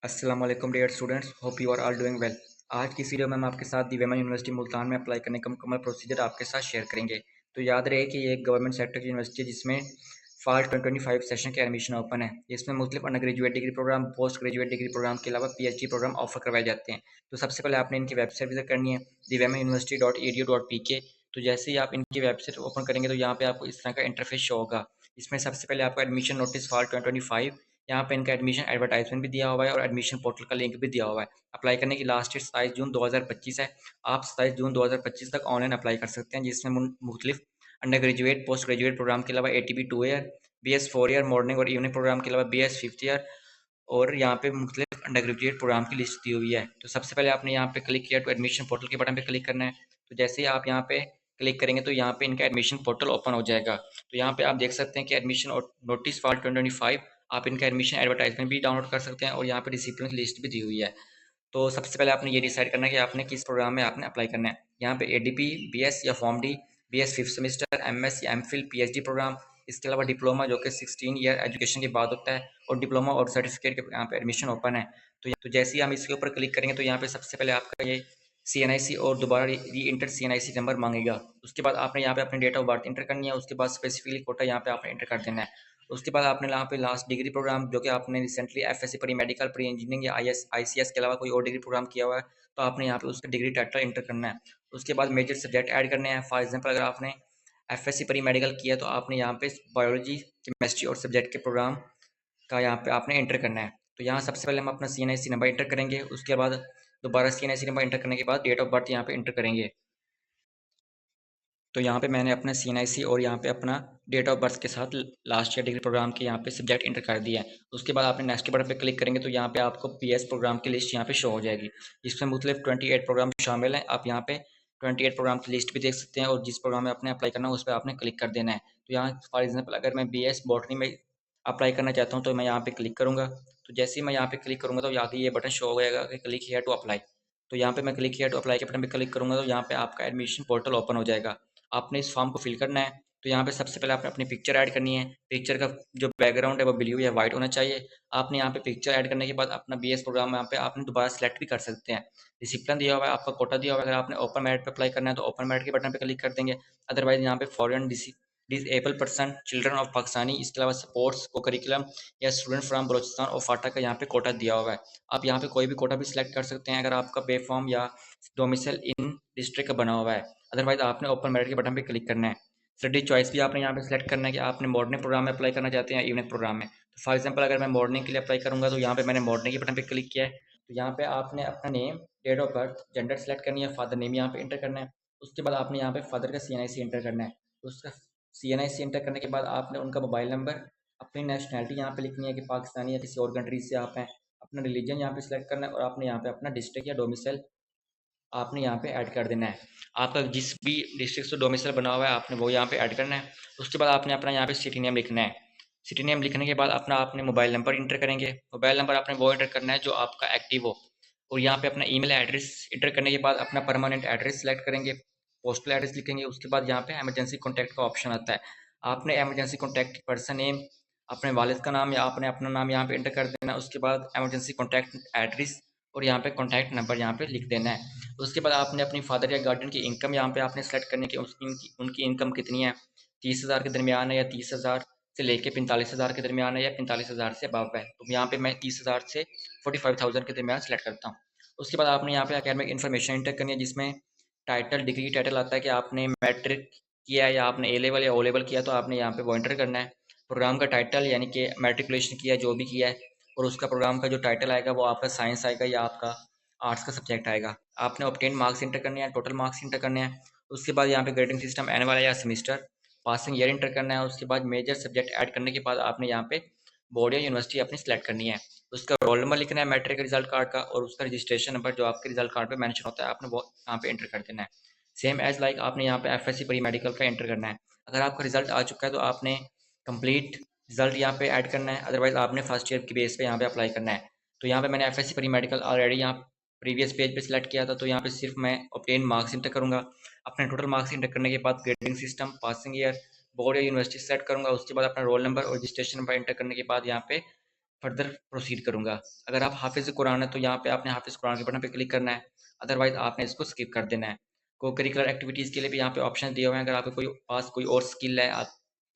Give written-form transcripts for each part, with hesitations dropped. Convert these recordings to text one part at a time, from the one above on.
अस्सलाम वालेकुम dear students, hope you are all doing well. आज की इस वीडियो में हम आपके साथ दी वेमन यूनिवर्सिटी मुल्तान में अप्लाई करने का मुकम्मल प्रोसीजर आपके साथ शेयर करेंगे। तो याद रहे कि ये एक गवर्नमेंट सेक्टर की यूनिवर्सिटी है जिसमें फॉल 2025 सेशन के एडमिशन ओपन है। इसमें मुख्तलिफ under graduate degree program, post graduate degree program के अलावा PhD प्रोग्राम ऑफर करवाए जाते हैं। तो सबसे पहले आपने इनकी वेबसाइट विजिट करनी है thewomenuniversity.edu.pk। तो जैसे ही आप इनकी वेबसाइट ओपन करेंगे तो यहाँ पे आपको इस तरह का इंटरफेस शो होगा। इसमें सबसे पहले आपको एडमिशन नोटिस फॉल 2025, यहाँ पे इनका एडमिशन एडवर्टाइजमेंट भी दिया हुआ है और एडमिशन पोर्टल का लिंक भी दिया हुआ है। अप्लाई करने की लास्ट डेट 27 जून 2025 है। आप 27 जून 2025 तक ऑनलाइन अप्लाई कर सकते हैं, जिसमें मुख्तलिफ under graduate, post graduate program के अलावा ATB 2 year, BS 4 year, morning और इवनिंग प्रोग्राम के अलावा BS 5th ईयर और यहाँ पे मुख्तलिफ अंडर ग्रेजुएट प्रोग्राम की लिस्ट दी हुई है। तो सबसे पहले आपने यहाँ पे क्लिक किया तो एडमिशन पोर्टल के बटन पे क्लिक करना है। तो जैसे ही आप यहाँ पे क्लिक करेंगे तो यहाँ पे इनका एडमिशन पोर्टल ओपन हो जाएगा। तो यहाँ पे आप देख सकते हैं कि एडमिशन नोटिस फॉर 2025, आप इनका एडमिशन एडवर्टाइजमेंट भी डाउनलोड कर सकते हैं और यहाँ पे डिसिप्लिन की लिस्ट भी दी हुई है। तो सबसे पहले आपने ये डिसाइड करना है कि आपने किस प्रोग्राम में आपने अप्लाई करना है। यहाँ पे ADP, BS या form D, BS 5th semester, MS या MPhil, PhD प्रोग्राम, इसके अलावा डिप्लोमा जो कि 16 ईयर एजुकेशन के बाद होता है, और डिप्लोमा और सर्टिफिकेट के यहाँ पे एडमिशन ओपन है। तो जैसे ही हम इसके ऊपर क्लिक करेंगे तो यहाँ पे सबसे पहले आपका ये CNIC और दोबारा री इंटर CNIC नंबर मांगेगा। उसके बाद आपने यहाँ पे अपनी डेट ऑफ बर्थ इंटर करनी है। उसके बाद स्पेसिफिकली कोटा यहाँ पे आपने इंटर कर देना है। उसके बाद आपने यहाँ पे लास्ट डिग्री प्रोग्राम जो कि आपने recently FSC pre medical, pre engineering या ICS के अलावा कोई और डिग्री प्रोग्राम किया हुआ है तो आपने यहाँ पे उसका डिग्री टाइटल इंटर करना है। उसके बाद मेजर सब्जेक्ट ऐड करने हैं। फॉर एग्जांपल अगर आपने FSC प्री मेडिकल किया तो आपने यहाँ पे बायोलॉजी, केमिस्ट्री और सब्जेक्ट के प्रोग्राम का यहाँ पे आपने इंटर करना है। तो यहाँ सबसे पहले हम अपना CNIC नंबर इंटर करेंगे। उसके बाद दोबारा CNIC नंबर इंटर करने के बाद डेट ऑफ बर्थ यहाँ पे इंटर करेंगे। तो यहाँ पे मैंने अपना CNIC और यहाँ पे अपना डेट ऑफ बर्थ के साथ लास्ट ईयर डिग्री प्रोग्राम के यहाँ पे सब्जेक्ट इंटर कर दिया है। उसके बाद आपने नेक्स्ट के बटन पे क्लिक करेंगे तो यहाँ पे आपको PS प्रोग्राम की लिस्ट यहाँ पे शो हो जाएगी। इसमें मुख्तलिफ 28 प्रोग्राम शामिल हैं। आप यहाँ पे 28 प्रोग्राम की लिस्ट भी देख सकते हैं और जिस प्रोग्राम में आपने अप्लाई करना है उस पर आपने क्लिक कर देना है। तो यहाँ फॉर एग्जाम्पल अगर मैं BS बॉटनी में अप्लाई करना चाहता हूँ तो मैं यहाँ पे क्लिक करूँगा। तो जैसे ही मैं यहाँ पे क्लिक करूँगा तो यहाँ ये बटन शो हो जाएगा कि क्लिक हियर टू अप्लाई। तो यहाँ पे मैं क्लिक हियर टू अप्लाई के बटन पे क्लिक करूँगा तो यहाँ पे आपका एडमिशन पोर्टल ओपन हो जाएगा। आपने इस फॉर्म को फिल करना है। तो यहाँ पे सबसे पहले आपने अपनी पिक्चर ऐड करनी है। पिक्चर का जो बैकग्राउंड है वो ब्लू या वाइट होना चाहिए। आपने यहाँ पे पिक्चर ऐड करने के बाद अपना BS प्रोग्राम यहाँ पे आपने दोबारा सेलेक्ट भी कर सकते हैं। डिसिप्लिन दिया हुआ है, आपका कोटा दिया हुआ है। अगर आपने ओपन मेरिट पे अप्लाई करना है तो ओपन मेरिट के बटन पे क्लिक कर देंगे। अदरवाइज यहाँ पे foreign disable person, children of Pakistani, इसके अलावा स्पोर्ट्स को करिकुलम या स्टूडेंट फ्राम बलोचिस्तान और फाटा का यहाँ पे कोटा दिया हुआ है। आप यहाँ पे कोई भी कोटा भी सिलेक्ट कर सकते हैं अगर आपका पे फॉर्म या डोमिसाइल इन डिस्ट्रिक्ट का बना हुआ है। अदरवाइज आपने ओपन मेरिट के बटन पे क्लिक करना है। स्टडी चॉइस भी आपने यहाँ पे सिलेक्ट करना है कि आपने मॉर्निंग प्रोग्राम में अप्लाई करना चाहते हैं या इवनिंग प्रोग्राम में। तो फॉर एग्जांपल अगर मैं मॉर्निंग के लिए अप्लाई करूँगा तो यहाँ पे मैंने मॉर्निंग के बटन पे क्लिक किया है। तो यहाँ पे आपने अपना name, date of birth, gender select करनी है, फादर नेम यहाँ पे इंटर करना है। उसके बाद आपने यहाँ पे फादर का CNIC इंटर करना है। उसका CNIC इंटर करने के बाद आपने उनका मोबाइल नंबर, अपनी नेशनैलिटी यहाँ पे लिखनी है कि पाकिस्तानी या किसी और कंट्री से आप हैं, अपना रिलीजन यहाँ पे सिलेक्ट करना है और आपने यहाँ पे अपना डिस्ट्रिक्ट या डोमिसाइल आपने यहाँ पे ऐड कर देना है। आपका जिस भी डिस्ट्रिक्ट से डोमिसाइल बना हुआ है आपने वो यहाँ पे ऐड करना है। उसके बाद आपने अपना यहाँ पे सिटी नेम लिखना है। सिटी नेम लिखने के बाद अपना आपने मोबाइल नंबर इंटर करेंगे। मोबाइल नंबर आपने वो इंटर करना है जो आपका एक्टिव हो। और यहाँ पे अपना ईमेल एड्रेस इंटर करने के बाद अपना परमानेंट एड्रेस सेलेक्ट करेंगे, पोस्टल एड्रेस लिखेंगे। उसके बाद यहाँ पे इमरजेंसी कॉन्टैक्ट का ऑप्शन आता है। आपने इमरजेंसी कॉन्टैक्ट पर्सन नेम, अपने वालिद का नाम या आपने अपना नाम यहाँ पे इंटर कर देना है। उसके बाद इमरजेंसी कॉन्टैक्ट एड्रेस और यहाँ पे कॉन्टैक्ट नंबर यहाँ पे लिख देना है। उसके बाद आपने अपनी फादर या गार्डियन की इनकम यहाँ पे आपने सेलेक्ट करनी है कि उनकी इनकम कितनी है, 30,000 के दरमियान है या 30,000 से लेके 45,000 के दरमियान है या 45,000 से अबव है। तो यहाँ पे मैं 30,000 से 45,000 के दरमियान सेलेक्ट करता हूँ। उसके बाद आपने यहाँ पे अकेडमिक इन्फॉर्मेशन इंटर करनी है जिसमें टाइटल, डिग्री टाइटल आता है कि आपने मैट्रिक किया है या आपने A लेवल या O लेवल किया, तो आपने यहाँ पे वो इंटर करना है। प्रोग्राम का टाइटल यानी कि मैट्रिकुलेशन किया जो भी किया है, और उसका प्रोग्राम का जो टाइटल आएगा वो आपका साइंस आएगा या आपका आर्ट्स का सब्जेक्ट आएगा। आपने ऑब्टेन मार्क्स इंटर करने हैं, टोटल मार्क्स इंटर करने हैं। उसके बाद यहाँ पे ग्रेडिंग सिस्टम एनुअल या सेमिस्टर, पासिंग ईयर इंटर करना है। उसके बाद मेजर सब्जेक्ट ऐड करने के बाद आपने यहाँ पे बोर्ड या यूनिवर्सिटी अपनी सेलेक्ट करनी है। उसका रोल नंबर लिखना है मैट्रिक रिजल्ट कार्ड का, और उसका रजिस्ट्रेशन नंबर जो आपके रिजल्ट कार्ड पे मेंशन होता है आपने वो यहाँ पे एंटर कर देना है। सेम एज लाइक आपने यहाँ पे FSC प्री मेडिकल का एंटर करना है। अगर आपका रिजल्ट आ चुका है तो आपने कंप्लीट रिजल्ट यहाँ पे ऐड करना है, अदरवाइज आपने फर्स्ट ईयर की बेस पे यहाँ पे अप्लाई करना है। तो यहाँ पे मैंने FSC प्री मेडिकल ऑलरेडी यहाँ प्रीवियस पेज पे सिलेक्ट किया था, तो यहाँ पे सिर्फ मैं ऑब्टेन मार्क्स इंटर करूँगा। अपने टोटल मार्क्स इंटर करने के बाद grading system, passing year, board या यूनिवर्सिटी सेलेक्ट करूँगा। उसके बाद अपना रोल नंबर और रजिस्ट्रेशन नंबर इंटर करने के बाद यहाँ पे फर्दर प्रोसीड करूँगा। अगर आप हाफ़िज़ कुरान है तो यहाँ पे आपने हाफ़िज़ कुरान के बटन पे क्लिक करना है, अदरवाइज़ आपने इसको स्किप कर देना है। को-करिकुलर एक्टिविटीज़ के लिए भी यहाँ पे ऑप्शन दिए हुए हैं, अगर आपके कोई पास कोई और स्किल है आप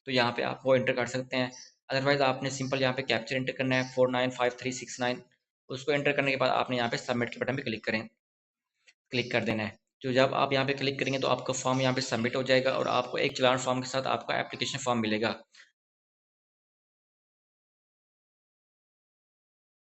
तो यहाँ पे आप वो एंटर कर सकते हैं। अदरवाइज़ आपने सिंपल यहाँ पे कैप्चर एंटर करना है 495369, उसको एंटर करने के बाद आपने यहाँ पे सबमिट के बटन पे क्लिक कर देना है। तो जब आप यहाँ पे क्लिक करेंगे तो आपका फॉर्म यहाँ पे सबमिट हो जाएगा और आपको एक चालान फॉर्म के साथ आपका एप्लीकेशन फॉर्म मिलेगा।